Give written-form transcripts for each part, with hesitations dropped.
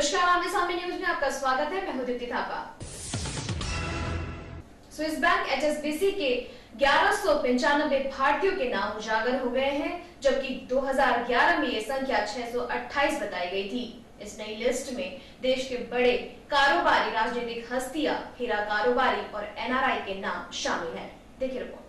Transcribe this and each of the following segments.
नमस्कार, आमने सामने न्यूज में आपका स्वागत है। मैं हूं Deepti Thapa. Swiss bank HSBC के 1195 भारतीयों के नाम उजागर हो गए हैं, जबकि 2011 में ये संख्या 628 बताई गई थी। इस नई लिस्ट में देश के बड़े कारोबारी, राजनीतिक हस्तियां, हीरा कारोबारी और NRI के नाम शामिल हैं। देखिए रिपोर्ट।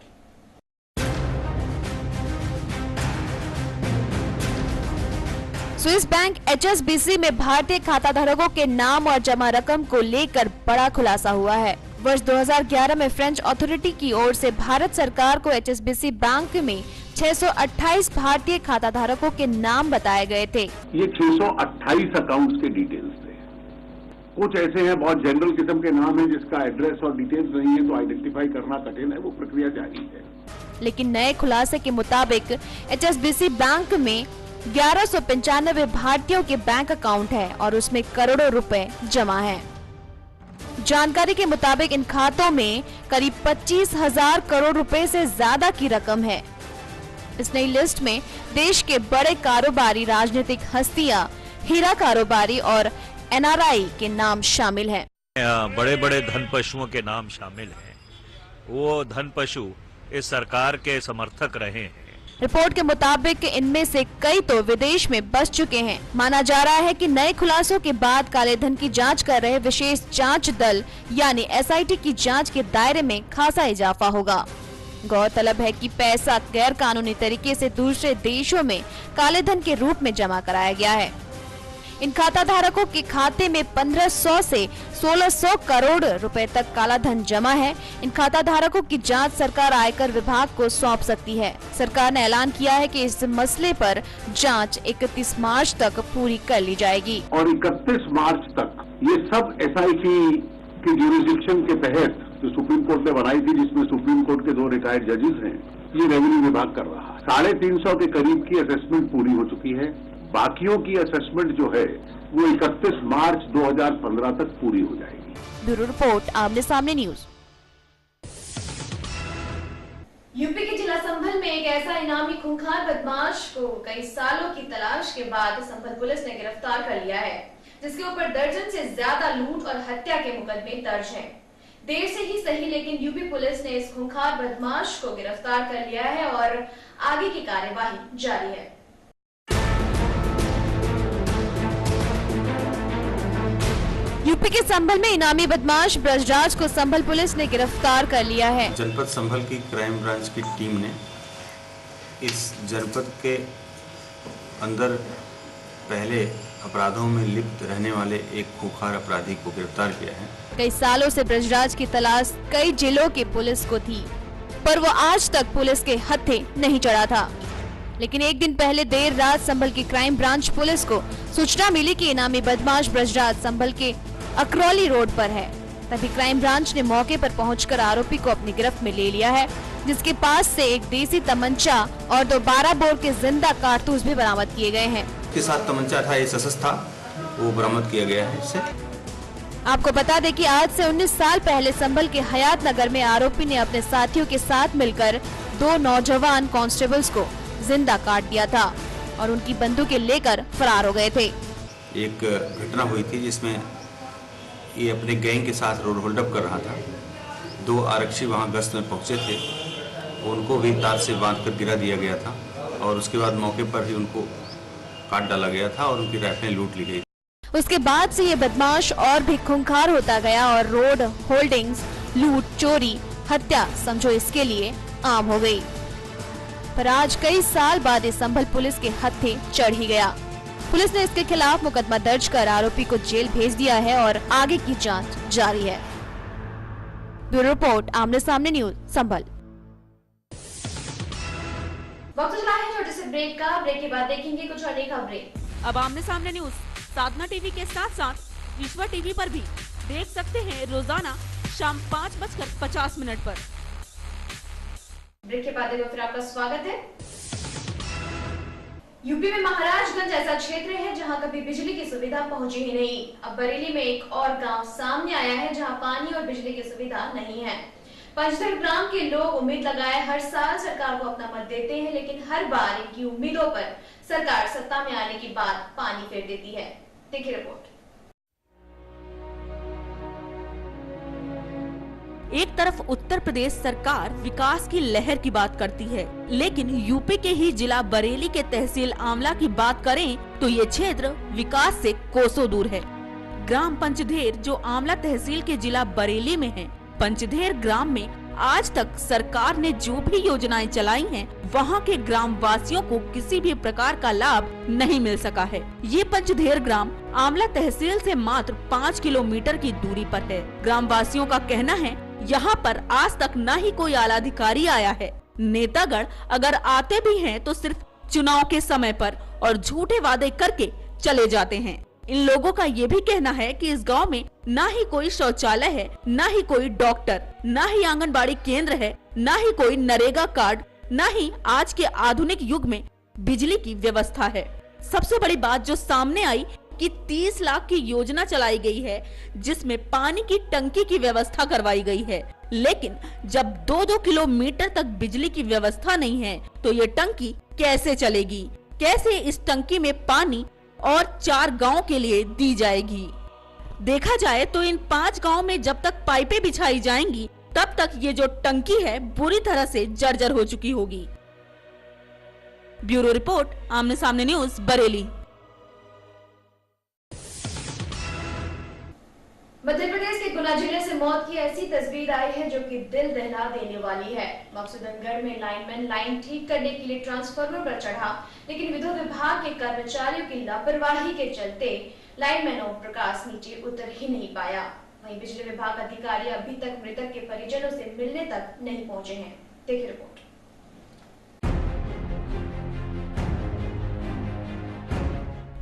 स्विस बैंक HSBC में भारतीय खाता धारकों के नाम और जमा रकम को लेकर बड़ा खुलासा हुआ है। वर्ष 2011 में फ्रेंच अथॉरिटी की ओर से भारत सरकार को HSBC बैंक में 628 भारतीय खाता धारकों के नाम बताए गए थे। ये 628 अकाउंट्स के डिटेल्स थे। कुछ ऐसे हैं बहुत जनरल किस्म के नाम हैं जिसका एड्रेस और डिटेल्स नहीं है, तो आइडेंटिफाई करना कठिन है, वो प्रक्रिया जारी है। लेकिन नए खुलासे के मुताबिक HSBC बैंक में 1195 भारतीयों के बैंक अकाउंट है और उसमें करोड़ों रुपए जमा हैं। जानकारी के मुताबिक इन खातों में करीब 25,000 करोड़ रुपए से ज्यादा की रकम है। इस नई लिस्ट में देश के बड़े कारोबारी, राजनीतिक हस्तियां, हीरा कारोबारी और NRI के नाम शामिल हैं। बड़े बड़े धन पशुओं के नाम शामिल हैं। वो धन पशु इस सरकार के समर्थक रहे हैं। रिपोर्ट के मुताबिक इनमें से कई तो विदेश में बस चुके हैं। माना जा रहा है कि नए खुलासों के बाद काले धन की जांच कर रहे विशेष जांच दल यानी SIT की जांच के दायरे में खासा इजाफा होगा। गौरतलब है कि पैसा गैर कानूनी तरीके से दूसरे देशों में काले धन के रूप में जमा कराया गया है। इन खाता धारकों के खाते में 1500 से 1600 करोड़ रुपए तक काला धन जमा है। इन खाता धारकों की जांच सरकार आयकर विभाग को सौंप सकती है। सरकार ने ऐलान किया है कि इस मसले पर जांच 31 मार्च तक पूरी कर ली जाएगी और 31 मार्च तक ये सब SIT की ज्यूरिसडिक्शन के तहत जो सुप्रीम कोर्ट ने बनाई थी, जिसमें सुप्रीम कोर्ट के 2 रिटायर्ड जजेस हैं, ये रेवेन्यू विभाग कर रहा है। 350 के करीब की असेसमेंट पूरी हो चुकी है। बाकियों की असेसमेंट जो है वो 31 मार्च 2015 तक पूरी हो जाएगी। ब्यूरो रिपोर्ट, आमने सामने न्यूज। यूपी के जिला संभल में एक ऐसा इनामी खूंखार बदमाश को कई सालों की तलाश के बाद संभल पुलिस ने गिरफ्तार कर लिया है, जिसके ऊपर दर्जन से ज्यादा लूट और हत्या के मुकदमे दर्ज हैं। देर से ही सही, लेकिन यूपी पुलिस ने इस खूंखार बदमाश को गिरफ्तार कर लिया है और आगे की कार्यवाही जारी है। यूपी के संभल में इनामी बदमाश ब्रजराज को संभल पुलिस ने गिरफ्तार कर लिया है। जनपद संभल की क्राइम ब्रांच की टीम ने इस जनपद के अंदर पहले अपराधों में लिप्त रहने वाले एक खूंखार अपराधी को गिरफ्तार किया है। कई सालों से ब्रजराज की तलाश कई जिलों की पुलिस को थी, पर वो आज तक पुलिस के हत्थे नहीं चढ़ा था। लेकिन एक दिन पहले देर रात संभल की क्राइम ब्रांच पुलिस को सूचना मिली कि इनामी बदमाश ब्रजराज संभल के अकरौली रोड पर है। तभी क्राइम ब्रांच ने मौके पर पहुंचकर आरोपी को अपनी गिरफ्त में ले लिया है, जिसके पास से एक देसी तमंचा और 2 12 बोर के जिंदा कारतूस भी बरामद किए गए हैं। इसके साथ तमंचा था, एसएसएस था, वो बरामद किया गया है इससे। आपको बता दें कि आज से 19 साल पहले संभल के हयात नगर में आरोपी ने अपने साथियों के साथ मिलकर 2 नौजवान कांस्टेबल्स को जिंदा काट दिया था और उनकी बंदूकें लेकर फरार हो गए थे। एक घटना हुई थी जिसमें ये अपने गैंग के साथ रोड होल्ड अप कर रहा था। 2 आरक्षी वहां गश्त में पहुंचे थे, उनको भी तार से बांधकर गिरा दिया गया था और उसके बाद मौके पर ही उनको काट डाला गया था और उनकी राइफलें लूट ली गई। उसके बाद से ये बदमाश और भी खूंखार होता गया और रोड होल्डिंग्स, लूट, चोरी, हत्या समझो इसके लिए आम हो गई। पर आज कई साल बाद इस संभल पुलिस के हत्थे चढ़ ही गया। पुलिस ने इसके खिलाफ मुकदमा दर्ज कर आरोपी को जेल भेज दिया है और आगे की जांच जारी है। ब्यूरो रिपोर्ट, आमने सामने न्यूज, संभल। वक्त चला है छोटे से ब्रेक का। ब्रेक के बाद देखेंगे कुछ अन्य खबरें। अब आमने सामने न्यूज साधना टीवी के साथ साथ विश्वा टीवी पर भी देख सकते हैं रोजाना शाम 5:50 पर। ब्रेक के बाद फिर आपका स्वागत है। यूपी में महाराजगंज ऐसा क्षेत्र है जहां कभी बिजली की सुविधा पहुंची ही नहीं। अब बरेली में एक और गांव सामने आया है जहां पानी और बिजली की सुविधा नहीं है। पंचधर ग्राम के लोग उम्मीद लगाए हर साल सरकार को अपना मत देते हैं, लेकिन हर बार इनकी उम्मीदों पर सरकार सत्ता में आने के बाद पानी फेर देती है। देखिए रिपोर्ट। एक तरफ उत्तर प्रदेश सरकार विकास की लहर की बात करती है, लेकिन यूपी के ही जिला बरेली के तहसील आमला की बात करें तो ये क्षेत्र विकास से कोसों दूर है। ग्राम पंचधेर जो आमला तहसील के जिला बरेली में है, पंचधेर ग्राम में आज तक सरकार ने जो भी योजनाएं चलाई हैं, वहां के ग्राम वासियों को किसी भी प्रकार का लाभ नहीं मिल सका है। ये पंचधेर ग्राम आमला तहसील से मात्र 5 किलोमीटर की दूरी पर है। ग्राम वासियों का कहना है यहाँ पर आज तक न ही कोई आला अधिकारी आया है। नेतागण अगर आते भी हैं तो सिर्फ चुनाव के समय पर और झूठे वादे करके चले जाते हैं। इन लोगों का ये भी कहना है कि इस गांव में न ही कोई शौचालय है, न ही कोई डॉक्टर, न ही आंगनबाड़ी केंद्र है, न ही कोई नरेगा कार्ड, न ही आज के आधुनिक युग में बिजली की व्यवस्था है। सबसे बड़ी बात जो सामने आई कि 30 लाख की योजना चलाई गई है, जिसमें पानी की टंकी की व्यवस्था करवाई गई है, लेकिन जब 2-2 किलोमीटर तक बिजली की व्यवस्था नहीं है तो ये टंकी कैसे चलेगी? कैसे इस टंकी में पानी और 4 गांव के लिए दी जाएगी? देखा जाए तो इन 5 गांव में जब तक पाइपें बिछाई जाएंगी तब तक ये जो टंकी है बुरी तरह से जर्जर हो चुकी होगी। ब्यूरो रिपोर्ट, आमने सामने न्यूज, बरेली। मध्य प्रदेश के गुना जिले से मौत की ऐसी तस्वीर आई है जो कि दिल दहला देने वाली है। मकसूदनगढ़ में लाइनमैन लाइन ठीक करने के लिए ट्रांसफार्मर पर चढ़ा, लेकिन विद्युत विभाग के कर्मचारियों की लापरवाही के चलते लाइनमैन ओम प्रकाश नीचे उतर ही नहीं पाया। वहीं बिजली विभाग अधिकारी अभी तक मृतक के परिजनों से मिलने तक नहीं पहुंचे हैं। देखिए रिपोर्ट।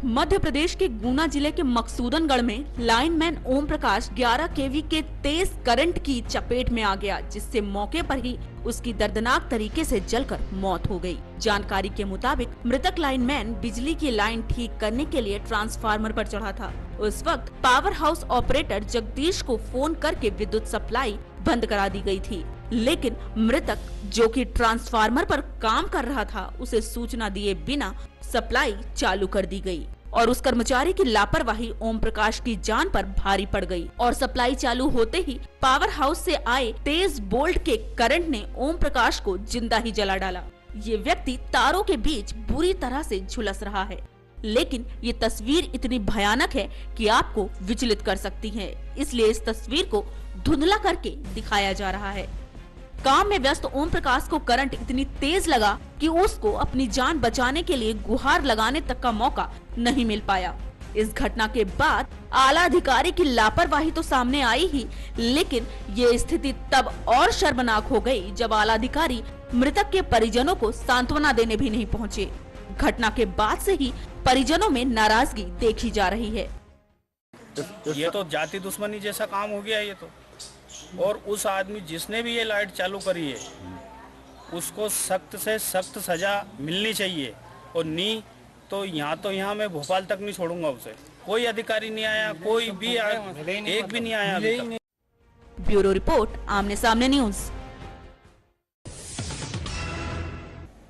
मध्य प्रदेश के गुना जिले के मकसूदनगढ़ में लाइनमैन ओम प्रकाश 11 केवी के तेज करंट की चपेट में आ गया, जिससे मौके पर ही उसकी दर्दनाक तरीके से जलकर मौत हो गई। जानकारी के मुताबिक मृतक लाइनमैन बिजली की लाइन ठीक करने के लिए ट्रांसफार्मर पर चढ़ा था। उस वक्त पावर हाउस ऑपरेटर जगदीश को फोन करके विद्युत सप्लाई बंद करा दी गई थी, लेकिन मृतक जो कि ट्रांसफार्मर पर काम कर रहा था, उसे सूचना दिए बिना सप्लाई चालू कर दी गई और उस कर्मचारी की लापरवाही ओम प्रकाश की जान पर भारी पड़ गई और सप्लाई चालू होते ही पावर हाउस से आए तेज बोल्ट के करंट ने ओम प्रकाश को जिंदा ही जला डाला। ये व्यक्ति तारों के बीच बुरी तरह से झुलस रहा है, लेकिन ये तस्वीर इतनी भयानक है कि आपको विचलित कर सकती है, इसलिए इस तस्वीर को धुंधला करके दिखाया जा रहा है। काम में व्यस्त ओम प्रकाश को करंट इतनी तेज लगा कि उसको अपनी जान बचाने के लिए गुहार लगाने तक का मौका नहीं मिल पाया। इस घटना के बाद आला अधिकारी की लापरवाही तो सामने आई ही, लेकिन ये स्थिति तब और शर्मनाक हो गई जब आला अधिकारी मृतक के परिजनों को सांत्वना देने भी नहीं पहुँचे। घटना के बाद से ही परिजनों में नाराजगी देखी जा रही है। ये तो जाति दुश्मनी जैसा काम हो गया ये तो, और उस आदमी जिसने भी ये लाइट चालू करी है उसको सख्त से सख्त सजा मिलनी चाहिए, और नहीं तो यहाँ मैं भोपाल तक नहीं छोड़ूंगा उसे। कोई अधिकारी नहीं आया, कोई भी एक भी नहीं आया अभी तक। ब्यूरो रिपोर्ट, आमने सामने न्यूज।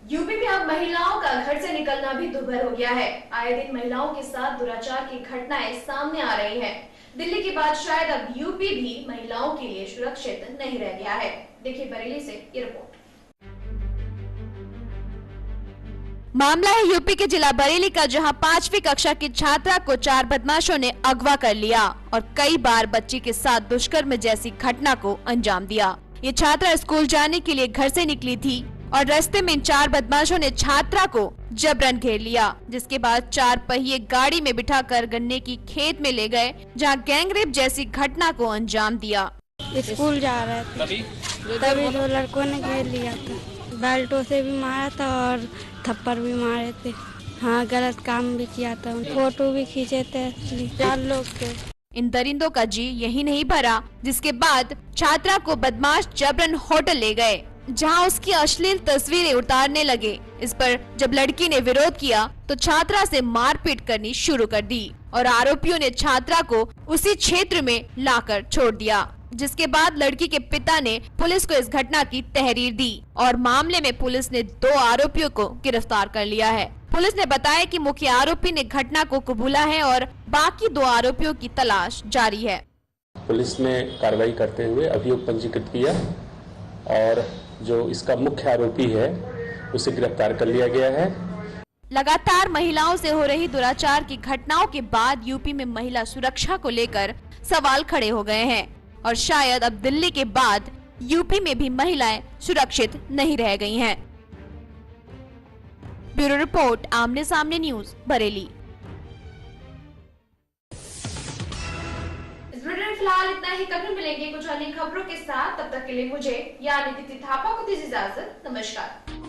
यूपी में अब महिलाओं का घर से निकलना भी दुभर हो गया है। आए दिन महिलाओं के साथ दुराचार की घटनाएं सामने आ रही हैं। दिल्ली के बाद शायद अब यूपी भी महिलाओं के लिए सुरक्षित नहीं रह गया है। देखिए बरेली से ये रिपोर्ट। मामला है यूपी के जिला बरेली का, जहां 5वीं कक्षा की छात्रा को 4 बदमाशों ने अगवा कर लिया और कई बार बच्ची के साथ दुष्कर्म जैसी घटना को अंजाम दिया। ये छात्रा स्कूल जाने के लिए घर से निकली थी और रास्ते में 4 बदमाशों ने छात्रा को जबरन घेर लिया, जिसके बाद 4 पहिए गाड़ी में बिठाकर गन्ने की खेत में ले गए, जहां गैंगरेप जैसी घटना को अंजाम दिया। स्कूल जा रहे थे तभी 2 लड़कों ने घेर लिया था, बेल्टों से भी मारा था और थप्पड़ भी मारे थे। हाँ, गलत काम भी किया था, फोटो भी खींचे थे। 4 लोग थे। इन दरिंदों का जी यही नहीं भरा, जिसके बाद छात्रा को बदमाश जबरन होटल ले गए, जहां उसकी अश्लील तस्वीरें उतारने लगे। इस पर जब लड़की ने विरोध किया तो छात्रा से मारपीट करनी शुरू कर दी और आरोपियों ने छात्रा को उसी क्षेत्र में लाकर छोड़ दिया, जिसके बाद लड़की के पिता ने पुलिस को इस घटना की तहरीर दी और मामले में पुलिस ने 2 आरोपियों को गिरफ्तार कर लिया है। पुलिस ने बताया कि मुख्य आरोपी ने घटना को कबूला है और बाकी 2 आरोपियों की तलाश जारी है। पुलिस ने कार्रवाई करते हुए अभियोग पंजीकृत किया और जो इसका मुख्य आरोपी है उसे गिरफ्तार कर लिया गया है। लगातार महिलाओं से हो रही दुराचार की घटनाओं के बाद यूपी में महिला सुरक्षा को लेकर सवाल खड़े हो गए हैं और शायद अब दिल्ली के बाद यूपी में भी महिलाएं सुरक्षित नहीं रह गई हैं। ब्यूरो रिपोर्ट, आमने सामने न्यूज, बरेली। इस बुलेटिन में फिलहाल इतना ही। कभी मिलेंगे कुछ अन्य खबरों के साथ, तब तक के लिए मुझे यानी तिथि थापा को दीजिए इजाजत। नमस्कार।